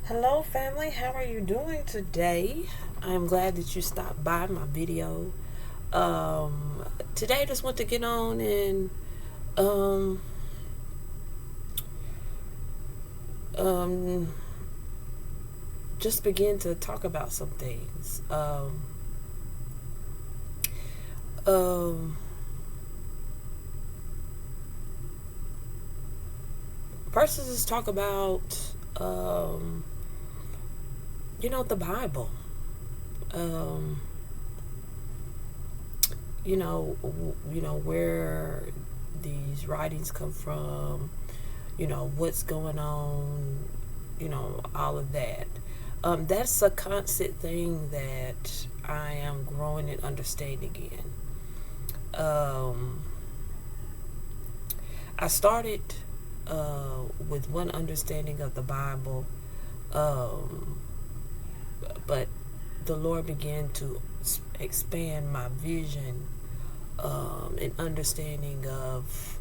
Hello family, how are you doing today? I'm glad that you stopped by my video. Today I just want to get on and um, um, just begin to talk about some things. Um, First, let's just talk about the Bible. Um, where these writings come from, what's going on, all of that. That's a constant thing that I am growing and understanding in. I started with one understanding of the Bible, um, but the Lord began to expand my vision and understanding of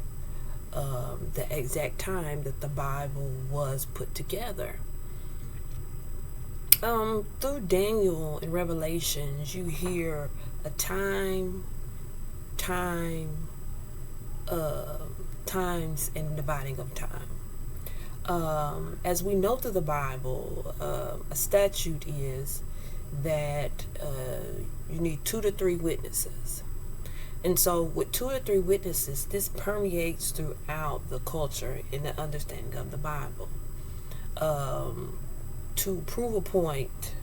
the exact time that the Bible was put together. Through Daniel and Revelations, you hear a times and dividing of time. As we know through the Bible, a statute is that you need 2 to 3 witnesses. And so with 2 or 3 witnesses, this permeates throughout the culture and the understanding of the Bible. To prove a point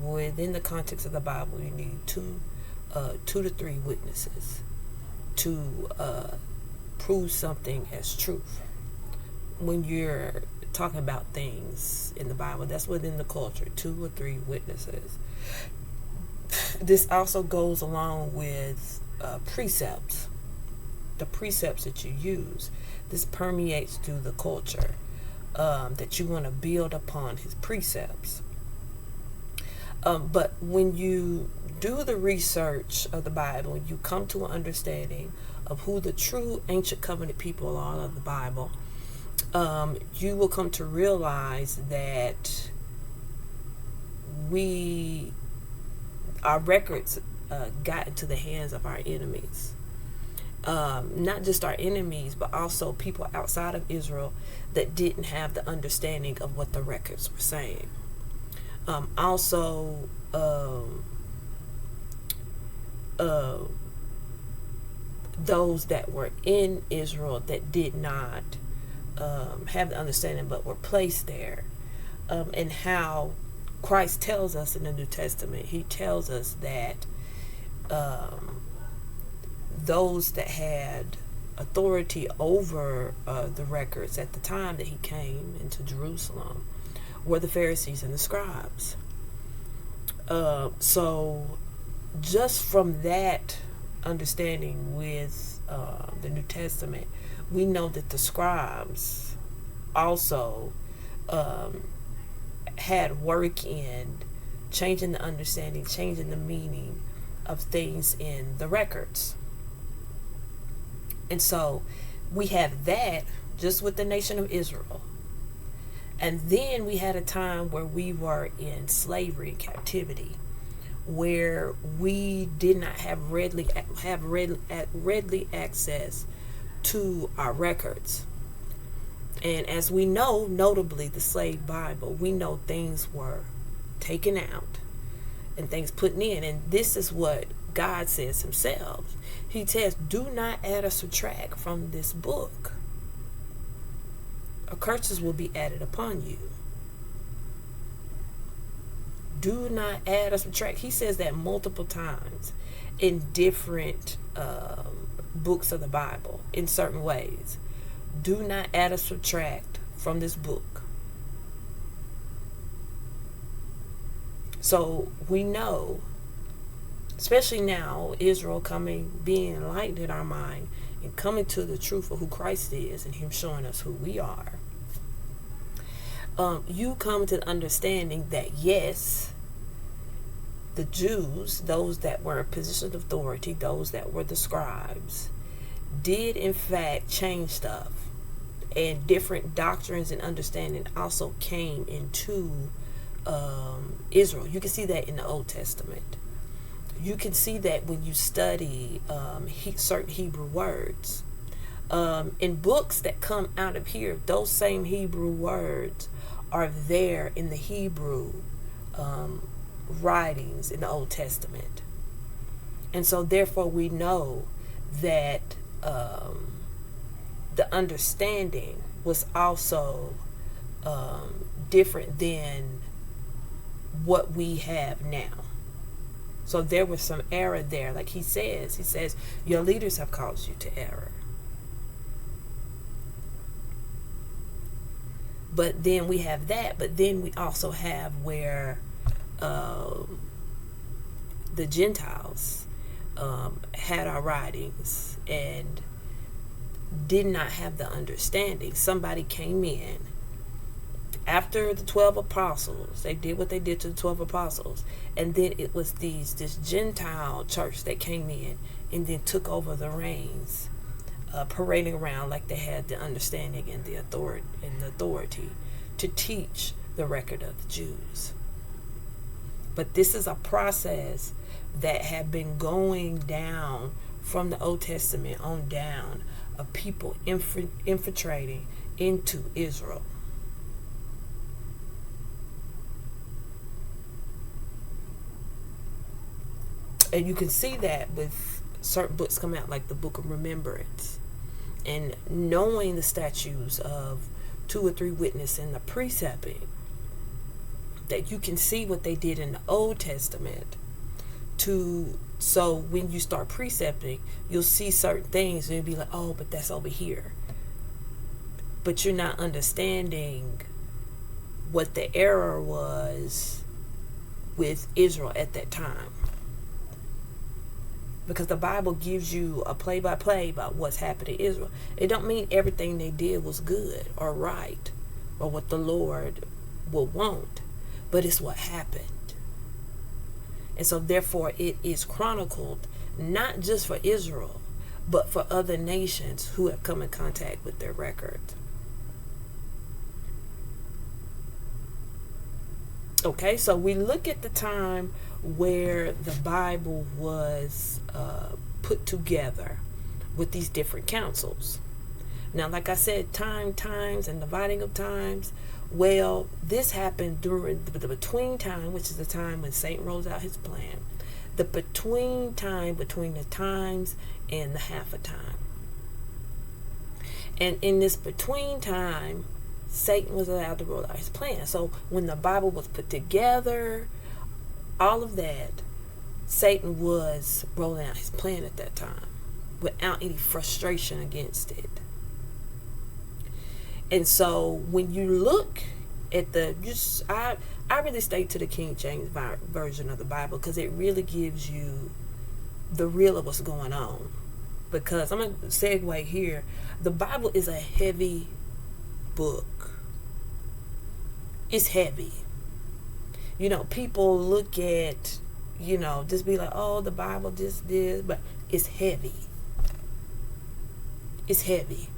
within the context of the Bible, you need 2 to 3 witnesses to prove something as truth. When you're talking about things in the Bible, that's within the culture, 2 or 3 witnesses. This also goes along with precepts, the precepts that you use. This permeates through the culture, that you want to build upon his precepts. But when you do the research of the Bible, you come to an understanding of who the true ancient covenant people are of the Bible. You will come to realize that our records got into the hands of our enemies. Not just our enemies, but also people outside of Israel that didn't have the understanding of what the records were saying. Those that were in Israel that did not have the understanding but were placed there, and how Christ tells us in the New Testament, he tells us that those that had authority over the records at the time that he came into Jerusalem were the Pharisees and the scribes. So just from that understanding with the New Testament, we know that the scribes also had work in changing the understanding, changing the meaning of things in the records. And so we have that just with the nation of Israel. And then we had a time where we were in slavery and captivity, where we did not have readily access to our records. And as we know, notably the slave Bible, we know things were taken out and things put in. And this is what God says himself. He says, do not add or subtract from this book, or curses will be added upon you. Do not add or subtract. He says that multiple times in different books of the Bible in certain ways. Do not add or subtract from this book. So we know, especially now, Israel being enlightened in our mind and coming to the truth of who Christ is and him showing us who we are. You come to the understanding that yes, the Jews, those that were in positions of authority, those that were the scribes, did in fact change stuff, and different doctrines and understanding also came into Israel. You can see that in the Old Testament. You can see that when you study certain Hebrew words. In books that come out of here, those same Hebrew words are there in the Hebrew writings in the Old Testament. And so therefore we know that the understanding was also different than what we have now. So there was some error there. Like he says, your leaders have caused you to error. But then we have that, but then we also have where the Gentiles had our writings and did not have the understanding. Somebody came in after the 12 apostles. They did what they did to the 12 apostles, and then it was this Gentile church that came in and then took over the reins, parading around like they had the understanding and the authority to teach the record of the Jews. But this is a process that had been going down from the Old Testament on down, of people infiltrating into Israel. And you can see that with certain books come out, like the Book of Remembrance, and knowing the statutes of 2 or 3 witnesses and the precepting, that you can see what they did in the Old Testament so when you start precepting, you'll see certain things and you'll be like, oh, but that's over here. But you're not understanding what the error was with Israel at that time. Because the Bible gives you a play-by-play about what's happened to Israel. It don't mean everything they did was good or right or what the Lord will want, but it's what happened. And so therefore it is chronicled not just for Israel, but for other nations who have come in contact with their record. Okay, so we look at the time where the Bible was put together with these different councils. Now, like I said, times, and dividing of times. Well, this happened during the between time, which is the time when Satan rolls out his plan. The between time between the times and the half a time. And in this between time, Satan was allowed to roll out his plan. So when the Bible was put together, all of that, Satan was rolling out his plan at that time without any frustration against it. And so when you look at I really stay to the King James version of the Bible, because it really gives you the real of what's going on. Because I'm going to segue here. The Bible is a heavy book. It's heavy. You know, people look at, just be like, oh, the Bible just this, but it's heavy. It's heavy.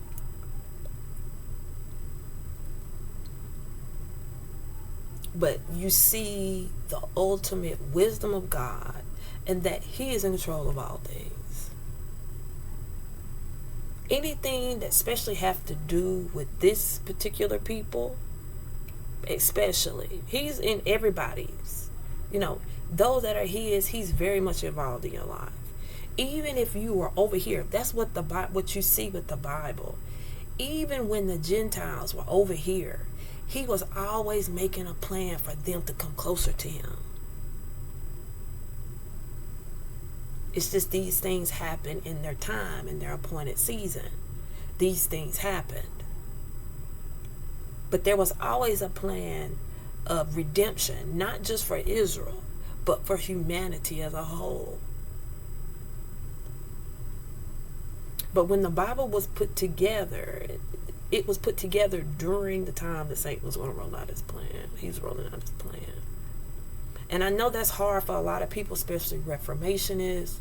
But you see the ultimate wisdom of God, and that He is in control of all things. Anything that especially have to do with this particular people, especially, He's in everybody's. Those that are He's very much involved in your life. Even if you were over here, that's what what you see with the Bible. Even when the Gentiles were over here, He was always making a plan for them to come closer to Him. It's just these things happen in their time, in their appointed season. These things happened. But there was always a plan of redemption, not just for Israel, but for humanity as a whole. But when the Bible was put together, it was put together during the time that Satan was going to roll out his plan. He was rolling out his plan. And I know that's hard for a lot of people, especially Reformationists,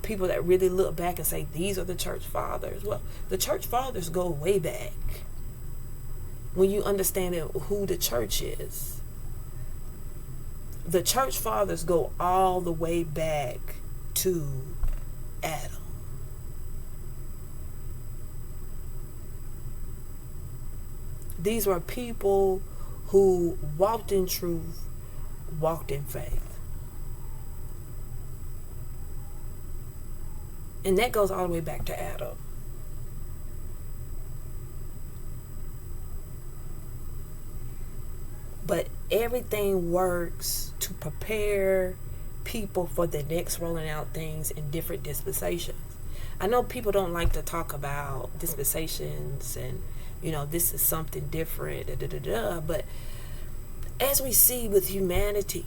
people that really look back and say, these are the church fathers. Well, the church fathers go way back. when you understand who the church is. The church fathers go all the way back to Adam. These were people who walked in truth, walked in faith. And that goes all the way back to Adam. But everything works to prepare people for the next rolling out things in different dispensations. I know people don't like to talk about dispensations and, this is something different, but as we see with humanity,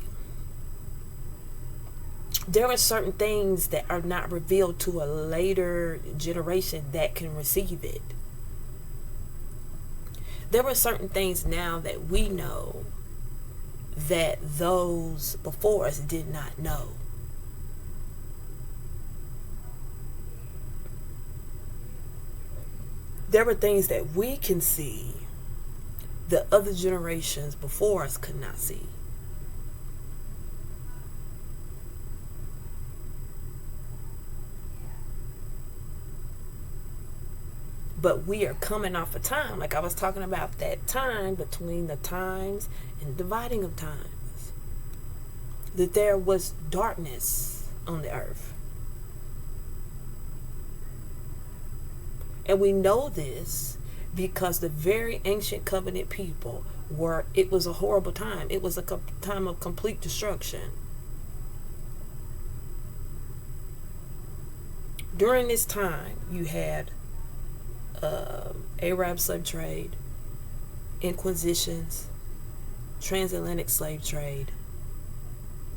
there are certain things that are not revealed to a later generation that can receive it. There are certain things now that we know that those before us did not know. There were things that we can see that other generations before us could not see. But we are coming off a time, like I was talking about, that time between the times and dividing of times, that there was darkness on the earth. And we know this because the very ancient covenant people it was a horrible time. It was a time of complete destruction. During this time, you had Arab slave trade, inquisitions, transatlantic slave trade,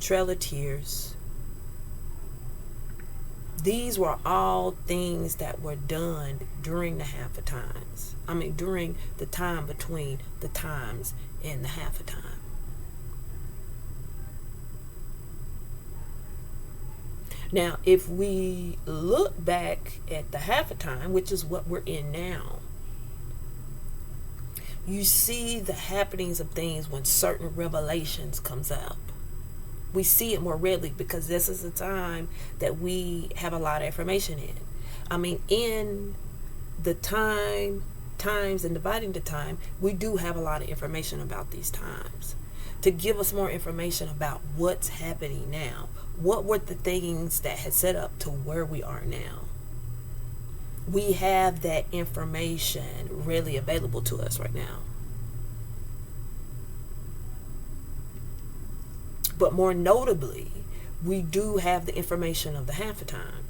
Trail of Tears. These were all things that were done during the half of times. During the time between the times and the half of time. Now, if we look back at the half of time, which is what we're in now, you see the happenings of things when certain revelations comes up. We see it more readily because this is a time that we have a lot of information in. In the times and dividing the time, we do have a lot of information about these times. To give us more information about what's happening now. What were the things that had set up to where we are now? We have that information readily available to us right now. But more notably, we do have the information of the half a time.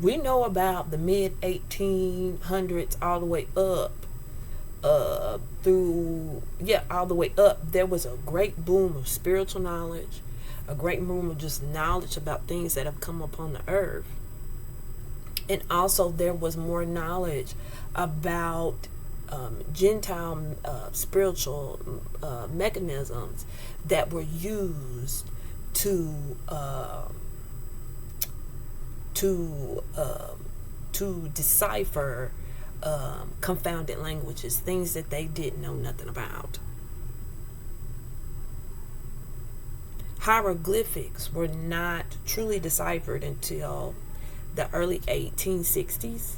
We know about the mid-1800s all the way up all the way up. There was a great boom of spiritual knowledge, a great boom of just knowledge about things that have come upon the earth. And also there was more knowledge about Gentile spiritual mechanisms that were used to decipher confounded languages, things that they didn't know nothing about. Hieroglyphics were not truly deciphered until the early 1860s.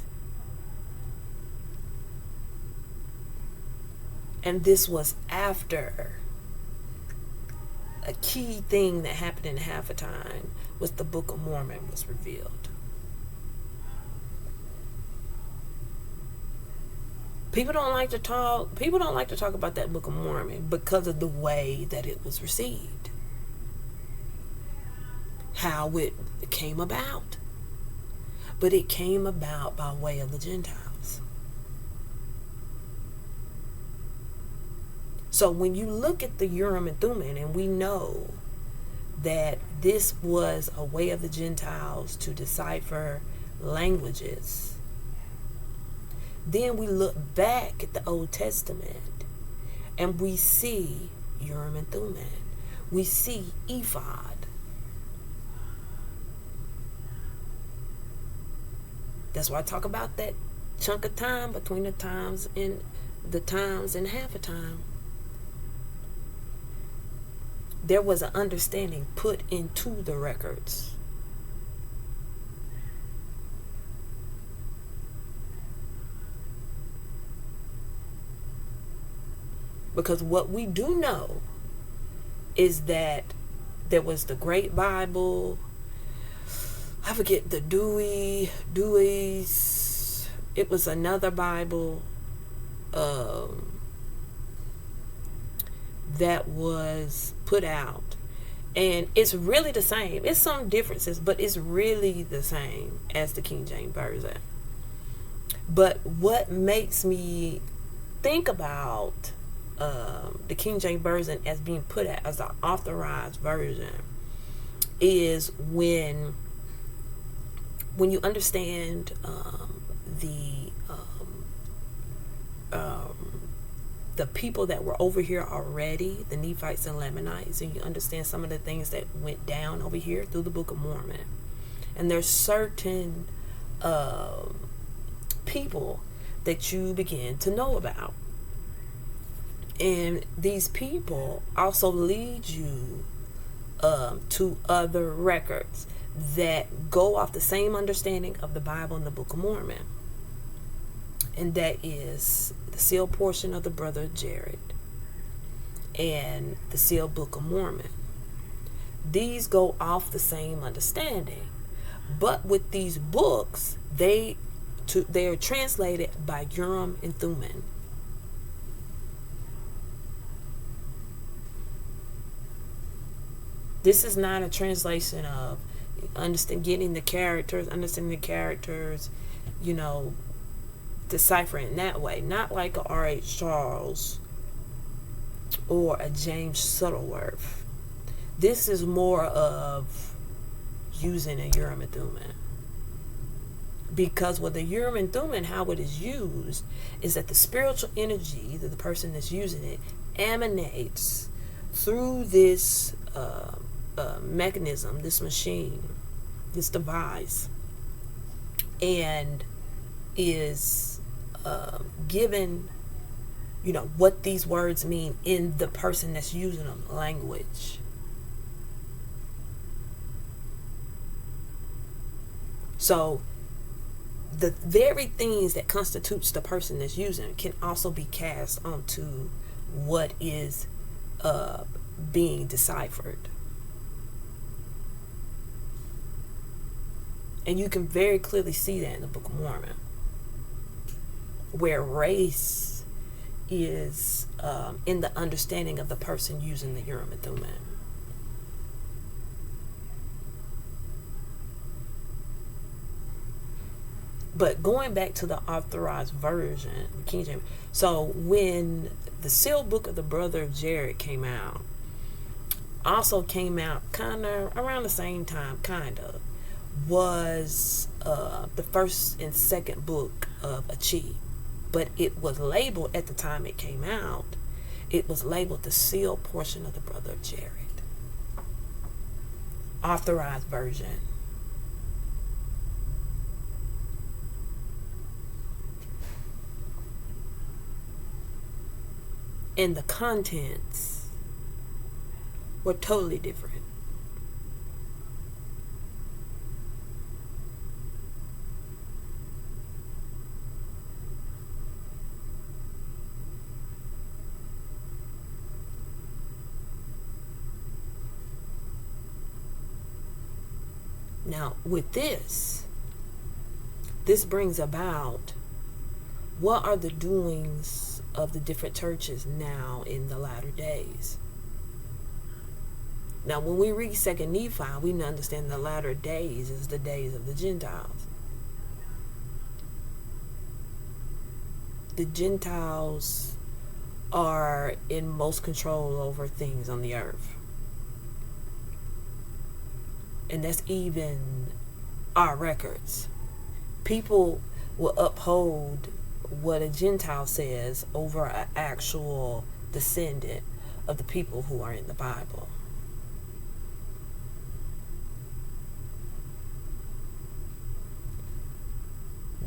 And this was after a key thing that happened in half a time was the Book of Mormon was revealed. People don't like to talk about that Book of Mormon because of the way that it was received. How it came about. But it came about by way of the Gentiles. So when you look at the urim and thummin, and we know that this was a way of the Gentiles to decipher languages, then we look back at the Old Testament and we see urim and thummin. We see ephod. That's why I talk about that chunk of time between the times and half a time. There was an understanding put into the records. Because what we do know is that there was the Great Bible. I forget the Dewey's. It was another Bible that was put out. And it's really the same. It's some differences, but it's really the same as the King James Version. But what makes me think about the King James Version as being put out as the authorized version is when you understand the people that were over here already, the Nephites and Lamanites, and you understand some of the things that went down over here through the Book of Mormon. And there's certain people that you begin to know about. And these people also lead you to other records that go off the same understanding of the Bible and the Book of Mormon. And that is the sealed portion of the Brother of Jared and the sealed Book of Mormon. These go off the same understanding. But with these books, they are translated by Urim and Thummin. This is not a translation of understanding the characters, deciphering in that way. Not like a R.H. Charles or a James Shuttleworth. This is more of using a Urim and Thummim. Because with the Urim and Thummim, how it is used is that the spiritual energy that the person that's using it emanates through this mechanism, this machine, this device, and is given, what these words mean in the person that's using them, language. So the very things that constitutes the person that's using it can also be cast onto what is being deciphered. And you can very clearly see that in the Book of Mormon, where race is in the understanding of the person using the Urim and Thummim. But going back to the authorized version, the King James. So when the sealed book of the Brother of Jared came out, also came out kind of around the same time, was the first and second book of Achi. But it was labeled at the time it came out, it was labeled the sealed portion of the Brother of Jared. Authorized version. And the contents were totally different. Now, with this brings about what are the doings of the different churches now in the latter days. Now, when we read 2 Nephi, we understand the latter days is the days of the Gentiles. The Gentiles are in most control over things on the earth. And that's even our records. People will uphold what a Gentile says over an actual descendant of the people who are in the Bible.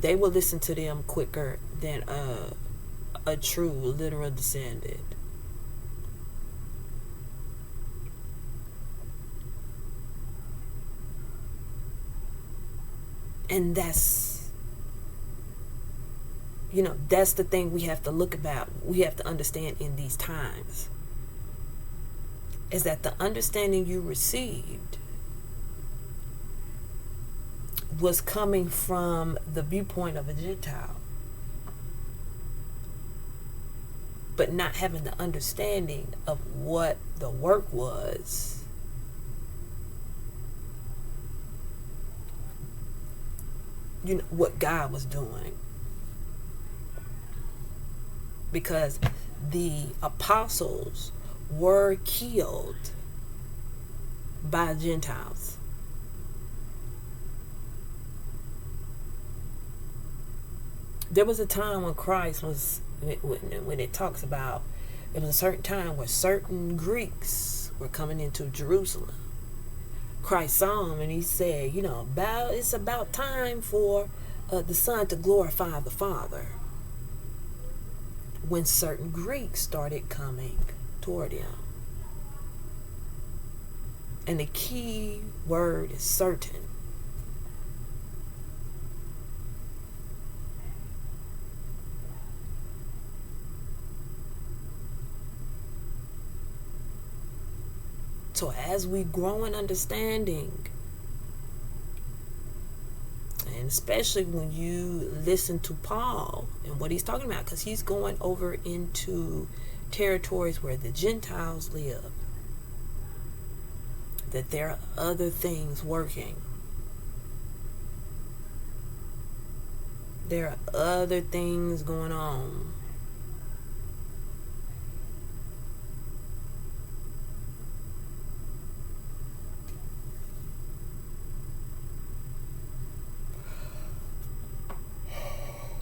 they will listen to them quicker than a true literal descendant. And that's the thing we have to we have to understand in these times, is that the understanding you received was coming from the viewpoint of a Gentile, but not having the understanding of what the work was. What God was doing. Because the apostles were killed by Gentiles. There was a time when Christ was, when it talks about, it was a certain time where certain Greeks were coming into Jerusalem. Christ saw him and he said, it's about time for the Son to glorify the Father. When certain Greeks started coming toward him. And the key word is certain. So as we grow in understanding, and especially when you listen to Paul and what he's talking about, because he's going over into territories where the Gentiles live, that there are other things working. There are other things going on.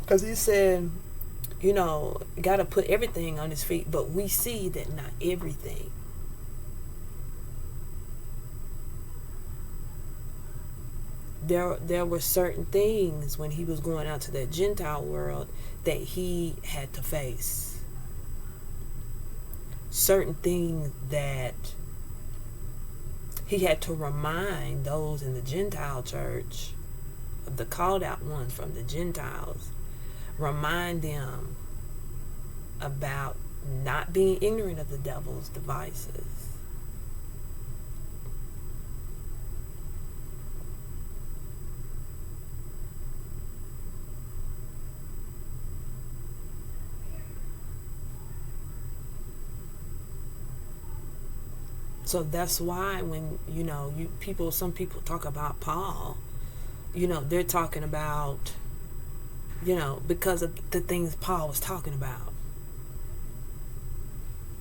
Because he said, got to put everything on his feet. But we see that not everything. There were certain things when he was going out to that Gentile world that he had to face. Certain things that he had to remind those in the Gentile church, the called out ones from the Gentiles, remind them about not being ignorant of the devil's devices. So that's why when some people talk about Paul, they're talking about because of the things Paul was talking about.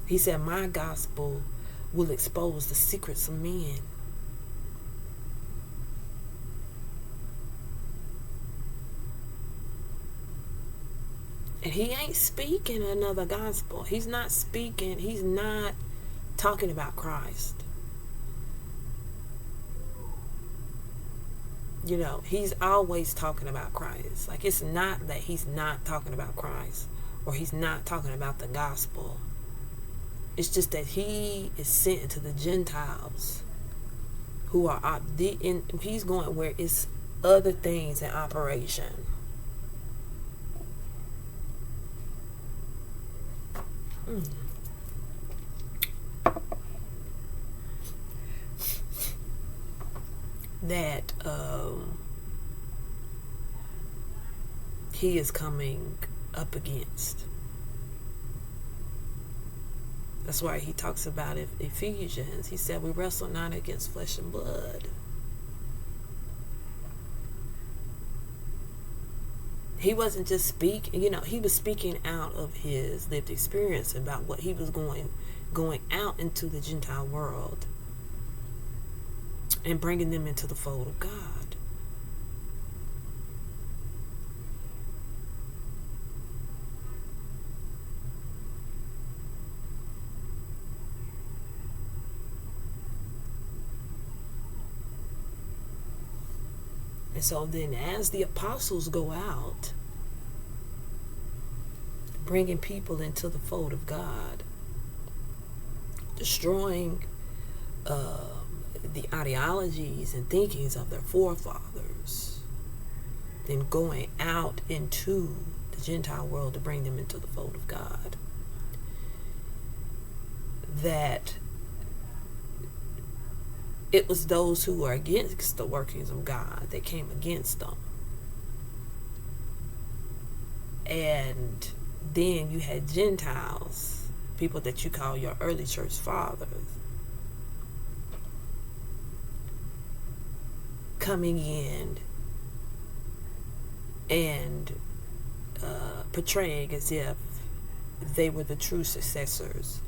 He said, my gospel will expose the secrets of men. And he ain't speaking another gospel. He's not talking about Christ. He's always talking about Christ. Like, it's not that he's not talking about Christ or he's not talking about the gospel. It's just that he is sent to the Gentiles who are he's going where it's other things in operation. That he is coming up against. That's why he talks about it, Ephesians. He said we wrestle not against flesh and blood. He wasn't just speaking, he was speaking out of his lived experience about what he was going out into the Gentile world and bringing them into the fold of God. And so then as the apostles go out, bringing people into the fold of God, destroying the ideologies and thinkings of their forefathers, then going out into the Gentile world to bring them into the fold of God, that it was those who were against the workings of God that came against them. And then you had Gentiles, people that you call your early church fathers, coming in and portraying as if they were the true successors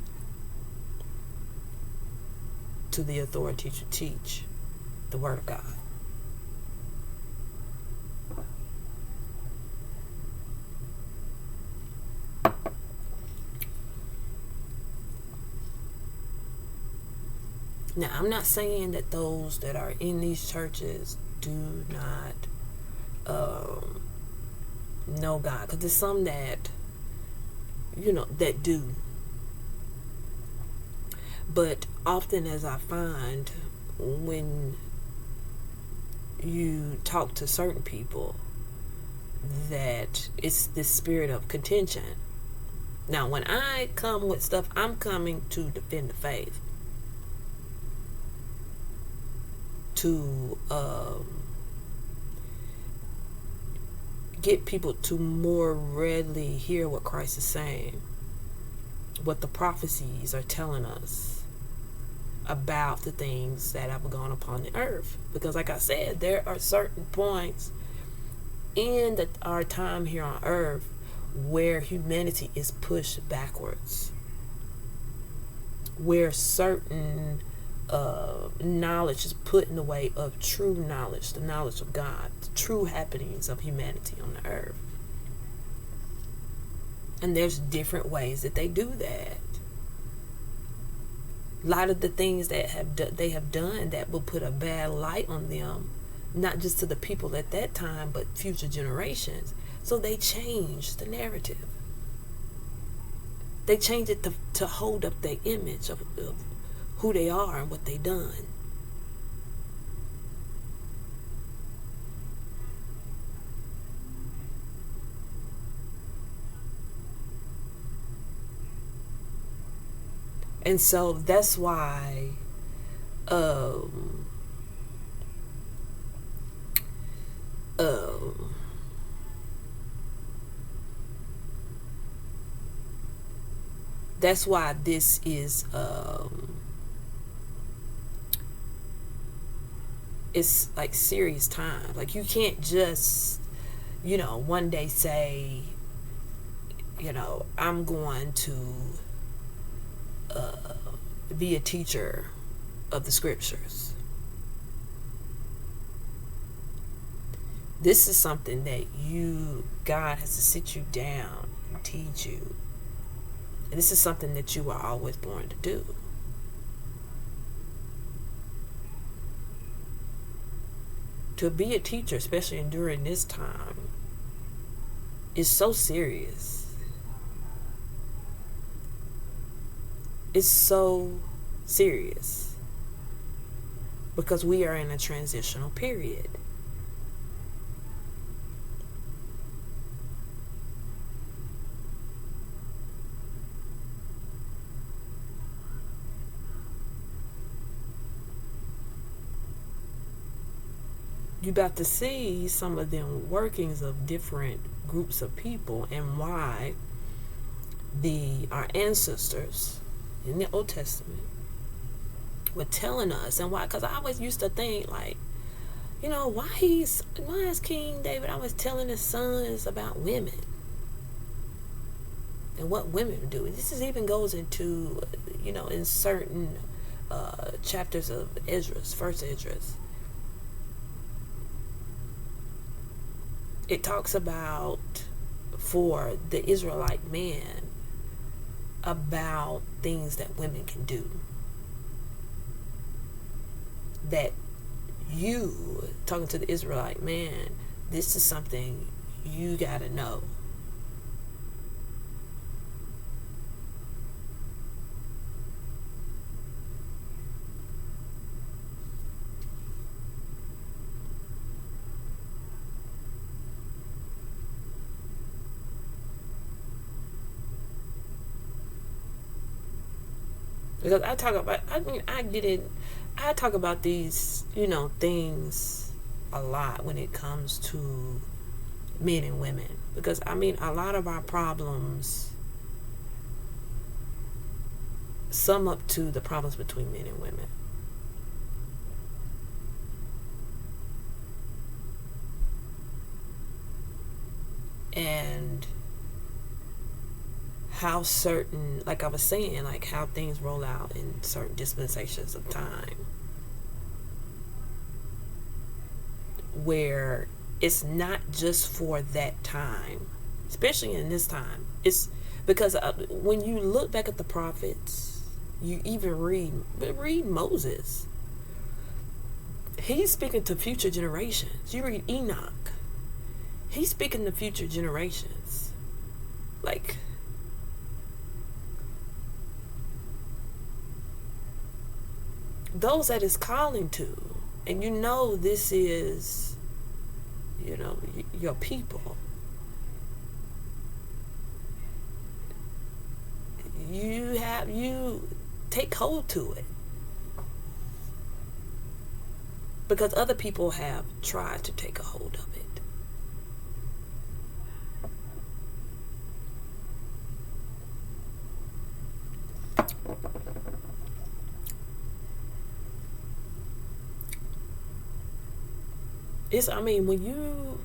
to the authority to teach the Word of God. Now, I'm not saying that those that are in these churches do not know God, because there's some that, that do. But often, as I find, when you talk to certain people, that it's this spirit of contention. Now, when I come with stuff, I'm coming to defend the faith, to get people to more readily hear what Christ is saying, what the prophecies are telling us about the things that have gone upon the earth. Because like I said, there are certain points in our time here on earth where humanity is pushed backwards, where certain knowledge is put in the way of true knowledge, the knowledge of God, the true happenings of humanity on the earth. And there's different ways that they do that. A lot of the things that they have done that will put a bad light on them, not just to the people at that time, but future generations. So they change the narrative. They change it to hold up their image of who they are and what they done. And so that's why that's why this is it's like serious time. Like, you can't just one day say, I'm going to be a teacher of the scriptures. This is something that God has to sit you down and teach you. And this is something that you were always born to do. To be a teacher, especially during this time, is so serious. It's so serious because we are in a transitional period. You're about to see some of them workings of different groups of people and why our ancestors in the Old Testament were telling us, and why, because I always used to think like, why is King David always telling his sons about women and what women do? And this even goes into, in certain chapters of first Esdras. It talks about, for the Israelite man, about things that women can do that you talking to the Israelite man, this is something you gotta know. Because I talk about these, things a lot when it comes to men and women. Because a lot of our problems sum up to the problems between men and women. And how certain, like I was saying, like how things roll out in certain dispensations of time, where it's not just for that time, especially in this time. It's because when you look back at the prophets, you even read Moses. He's speaking to future generations. You read Enoch. He's speaking to future generations. Like, those that is calling to, and this is, your people. You take hold to it. Because other people have tried to take a hold of it. When you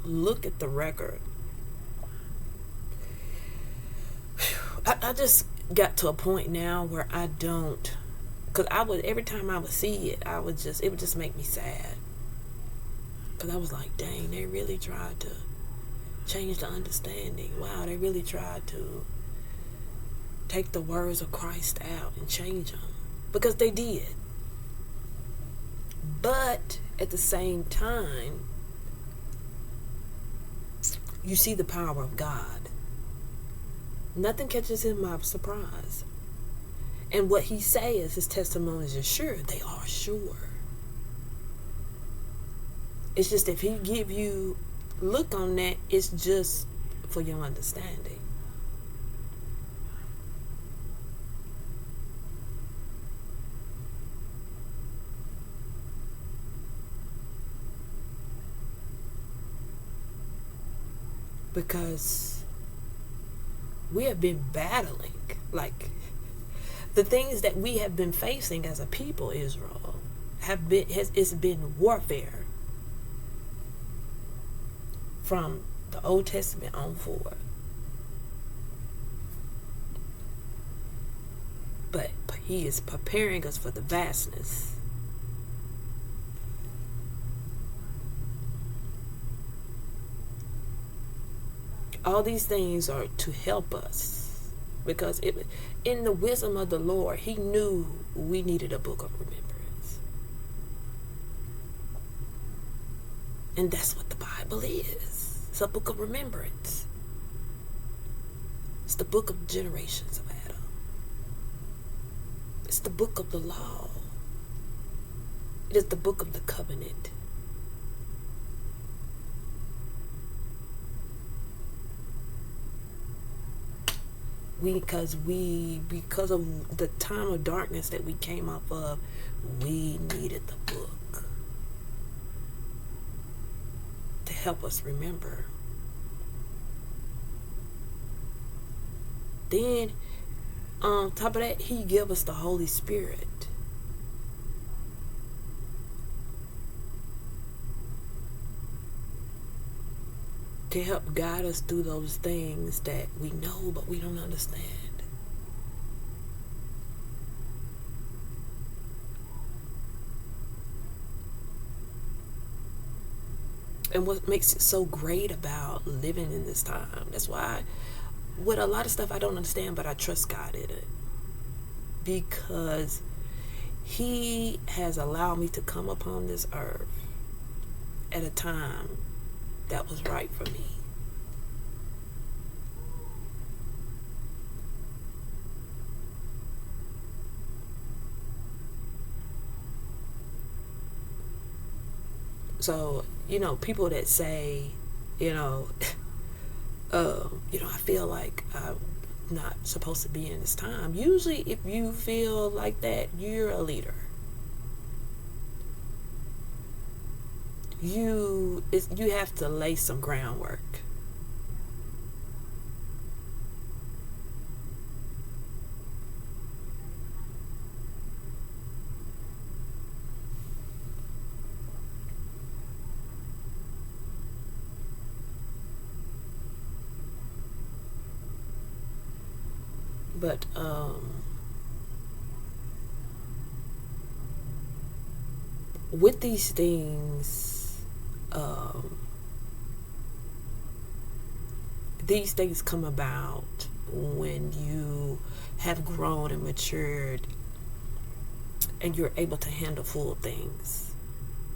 look at the record, I just got to a point now where I don't, because every time I would see it, it would just make me sad. Because I was like, dang, they really tried to change the understanding. Wow, they really tried to take the words of Christ out and change them. Because they did. But at the same time, you see the power of God. Nothing catches him by surprise. And what he says, his testimonies are sure. They are sure. It's just if he give you look on that, it's just for your understanding. Because we have been battling, like the things that we have been facing as a people, Israel, it's been warfare from the Old Testament on forward. But he is preparing us for the vastness. All these things are to help us, because in the wisdom of the Lord, he knew we needed a book of remembrance. And that's what the Bible is. It's a book of remembrance. It's the book of generations of Adam. It's the book of the law. It is the book of the covenant. Because of the time of darkness that we came off of, we needed the book to help us remember. Then, on top of that, he gave us the Holy Spirit. To help guide us through those things that we know but we don't understand. And what makes it so great about living in this time, that's why with a lot of stuff I don't understand, but I trust God in it. Because He has allowed me to come upon this earth at a time that was right for me. So, people that say, you know, I feel like I'm not supposed to be in this time. Usually, if you feel like that, you're a leader. You have to lay some groundwork. But with these things come about when you have grown and matured, and you're able to handle full things.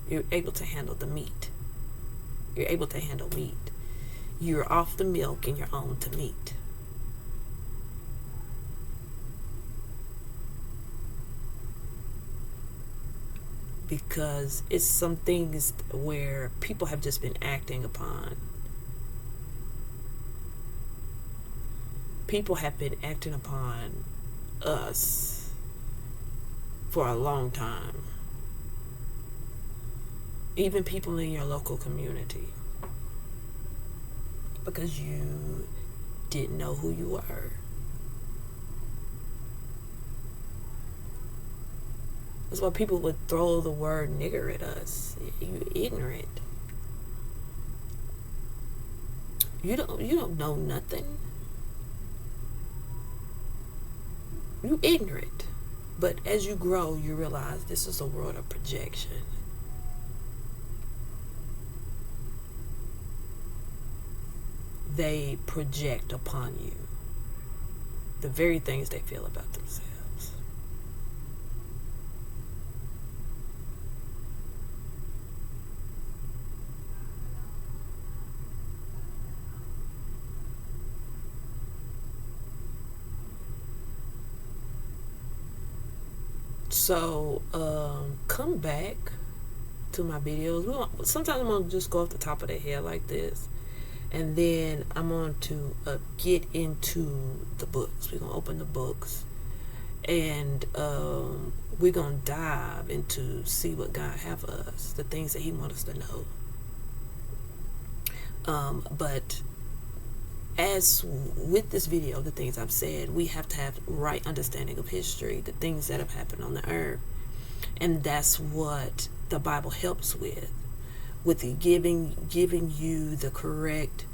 You're able to handle the meat. You're able to handle meat. You're off the milk and you're on to meat. Because it's some things where people have just been acting upon. People have been acting upon us for a long time. Even people in your local community. Because you didn't know who you were. That's why people would throw the word nigger at us. You ignorant. You don't know nothing. You ignorant. But as you grow, you realize this is a world of projection. They project upon you the very things they feel about themselves. So, come back to my videos. Sometimes I'm going to just go off the top of the head like this. And then I'm going to get into the books. We're going to open the books. And we're going to dive into see what God have for us. The things that He wants us to know. But as with this video, the things I've said, we have to have right understanding of history, the things that have happened on the earth. And that's what the Bible helps with the giving you the correct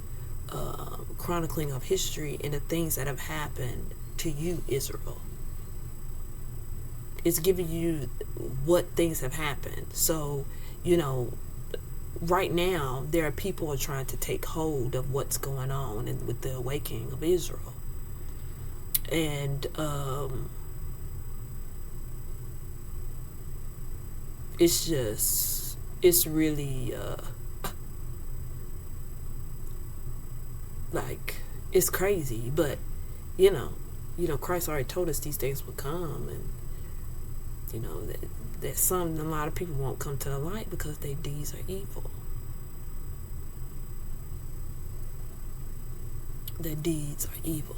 chronicling of history and the things that have happened to you, Israel. It's giving you what things have happened. So, right now there are people who are trying to take hold of what's going on and with the awakening of Israel. And it's really like, it's crazy. But Christ already told us these days would come, and that a lot of people won't come to the light because their deeds are evil. Their deeds are evil.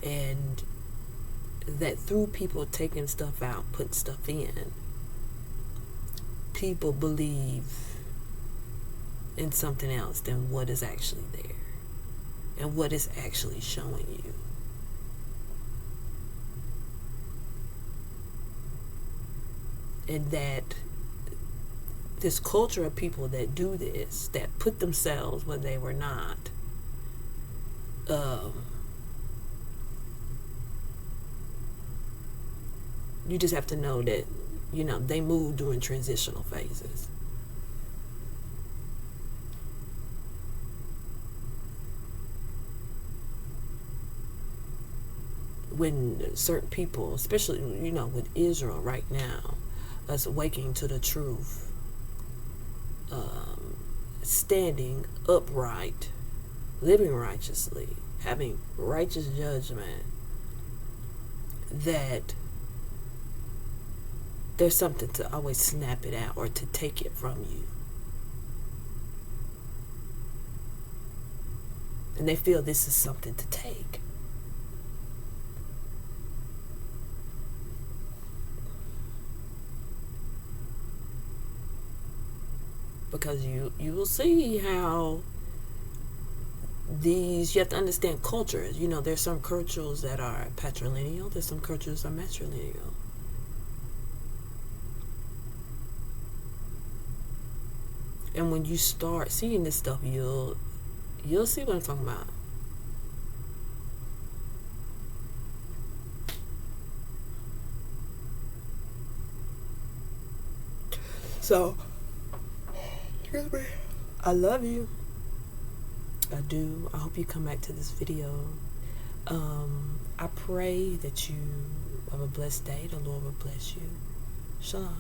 And that through people taking stuff out, putting stuff in, people believe in something else than what is actually there and what is actually showing you. And that this culture of people that do this, that put themselves where they were not, you just have to know that, they move during transitional phases. when certain people, especially, with Israel right now, us awakening to the truth, standing upright, living righteously, having righteous judgment, that there's something to always snap it out or to take it from you. And they feel this is something to take. Because you will see how you have to understand cultures. There's some cultures that are patrilineal, there's some cultures that are matrilineal. And when you start seeing this stuff, you'll see what I'm talking about. So, excuse me, I love you. I do. I hope you come back to this video. I pray that you have a blessed day. The Lord will bless you. Shalom.